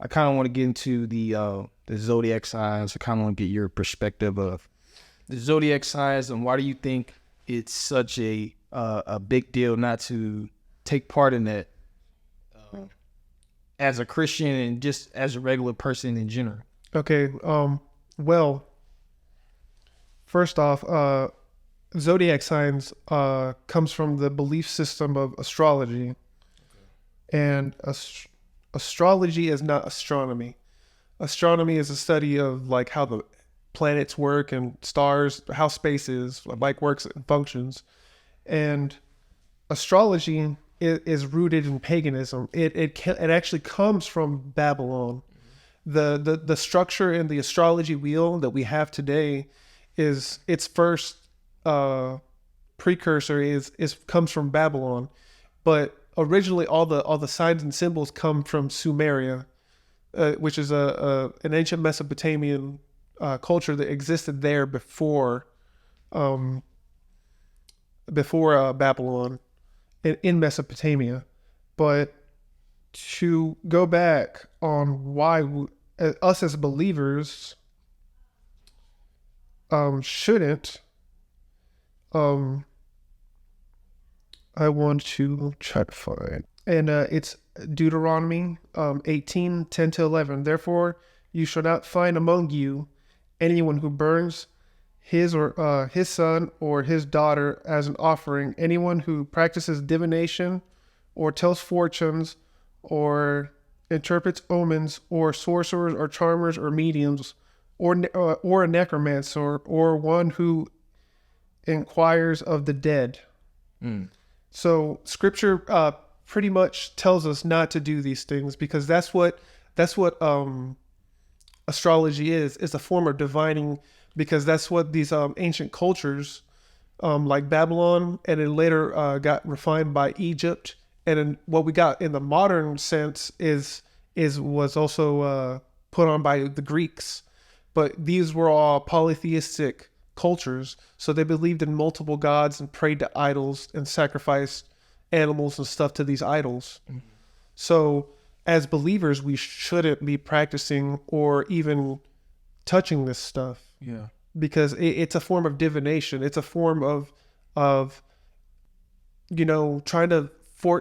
I kind of want to get into the zodiac signs. I kind of want to get your perspective of the zodiac signs and why do you think it's such a big deal not to take part in that as a Christian and just as a regular person in general? Okay. Well, first off, zodiac signs comes from the belief system of astrology, and astrology is not astronomy. Astronomy is a study of like how the planets work and stars, how space is, like works and functions. And astrology is rooted in paganism. It actually comes from Babylon. The structure in the astrology wheel that we have today is its first precursor is comes from Babylon, but originally all the signs and symbols come from Sumeria, which is an ancient Mesopotamian culture that existed there before Babylon in Mesopotamia. But to go back on why us as believers shouldn't, I want to try to find, and it's Deuteronomy 18:10-11. Therefore, you shall not find among you anyone who burns his or his son or his daughter as an offering, anyone who practices divination or tells fortunes or interprets omens or sorcerers or charmers or mediums or a necromancer or one who inquires of the dead. So scripture pretty much tells us not to do these things because that's what astrology is. It's a form of divining, because that's what these ancient cultures like Babylon and then later got refined by Egypt, and then what we got in the modern sense was also put on by the Greeks. But these were all polytheistic cultures, so they believed in multiple gods and prayed to idols and sacrificed animals and stuff to these idols. So as believers, we shouldn't be practicing or even touching this stuff. Yeah. Because it's a form of divination. It's a form of trying to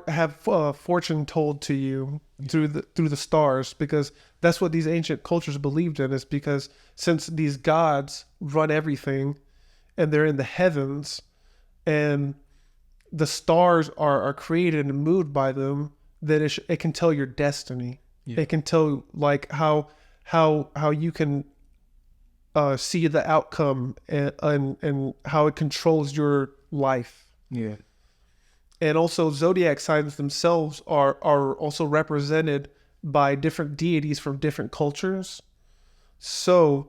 have fortune told to you through the stars, because that's what these ancient cultures believed in. Is because since these gods run everything, and they're in the heavens, and the stars are created and moved by them, that it can tell your destiny. Yeah. It can tell like how you can see the outcome and how it controls your life. Yeah. And also zodiac signs themselves are also represented by different deities from different cultures. So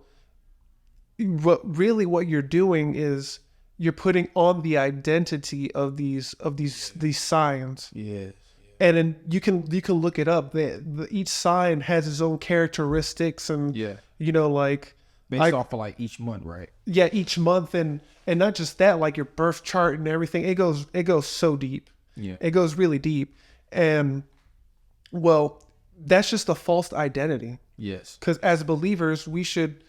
what you're doing is you're putting on the identity of these signs. Yeah. And then you can look it up. Each sign has its own characteristics, and like based off of like each month, right? Yeah, each month, and not just that, like your birth chart and everything. It goes so deep. Yeah. It goes really deep. And well, that's just a false identity. Yes. Because as believers, we should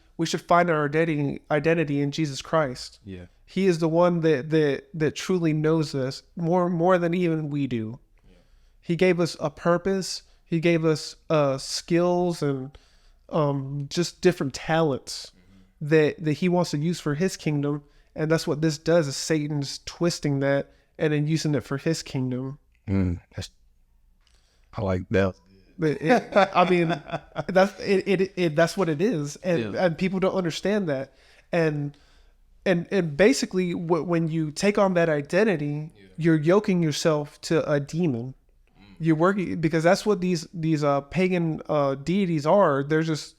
find our identity in Jesus Christ. Yeah. He is the one that truly knows us more than even we do. Yeah. He gave us a purpose. He gave us skills and just different talents that he wants to use for his kingdom. And that's what this does, is Satan's twisting that and then using it for his kingdom. I like that. I mean, that's what it is. And people don't understand that. And basically when you take on that identity, you're yoking yourself to a demon. You're working, because that's what these pagan deities are. They're just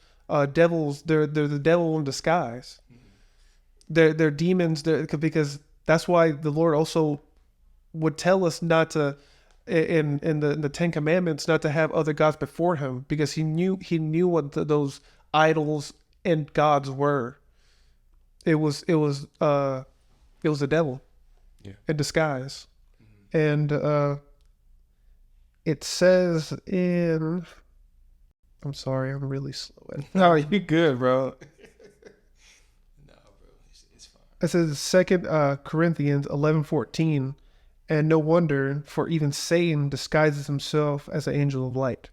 devils. They're the devil in disguise. They're demons. Because that's why the Lord also would tell us not to, in the Ten Commandments, not to have other gods before Him, because He knew what those idols and gods were. It was the devil in disguise, and it says in I'm sorry, I'm really slow. No, you good, bro. No, bro, it's fine. It says 2 Corinthians 11:14, and no wonder, for even Satan disguises himself as an angel of light.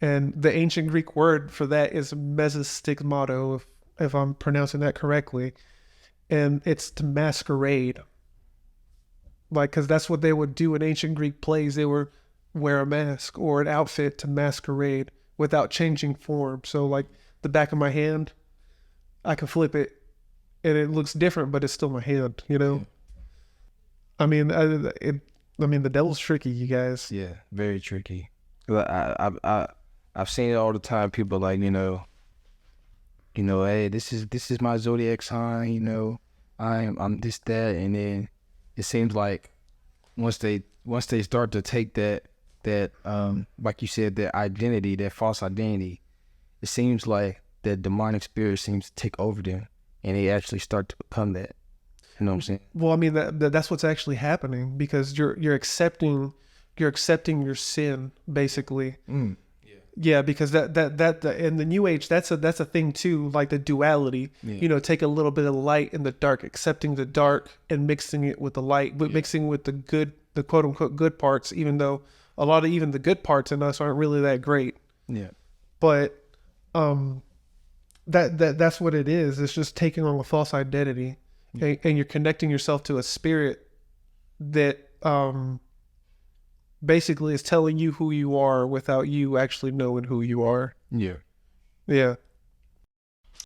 And the ancient Greek word for that is mesostigmato, if I'm pronouncing that correctly. And it's to masquerade. Like, because that's what they would do in ancient Greek plays. They would wear a mask or an outfit to masquerade without changing form. So, like, the back of my hand, I can flip it and it looks different, but it's still my hand, you know? I mean, the devil's tricky, you guys. Yeah, very tricky. I've seen it all the time. People like, hey, this is my zodiac sign. I'm this, that, and then it seems like once they start to take that like you said, that identity, that false identity, it seems like that demonic spirit seems to take over them, and they actually start to become that. You know what I'm saying? Well, I mean, that's what's actually happening, because you're accepting your sin, basically. Yeah, because that in the New Age, that's a thing too, like the duality. Yeah. Take a little bit of light in the dark, accepting the dark and mixing it with the light, but mixing with the good, the quote unquote good parts, even though a lot of even the good parts in us aren't really that great. Yeah. But that's what it is. It's just taking on a false identity, and you're connecting yourself to a spirit that basically is telling you who you are without you actually knowing who you are. Yeah. Yeah.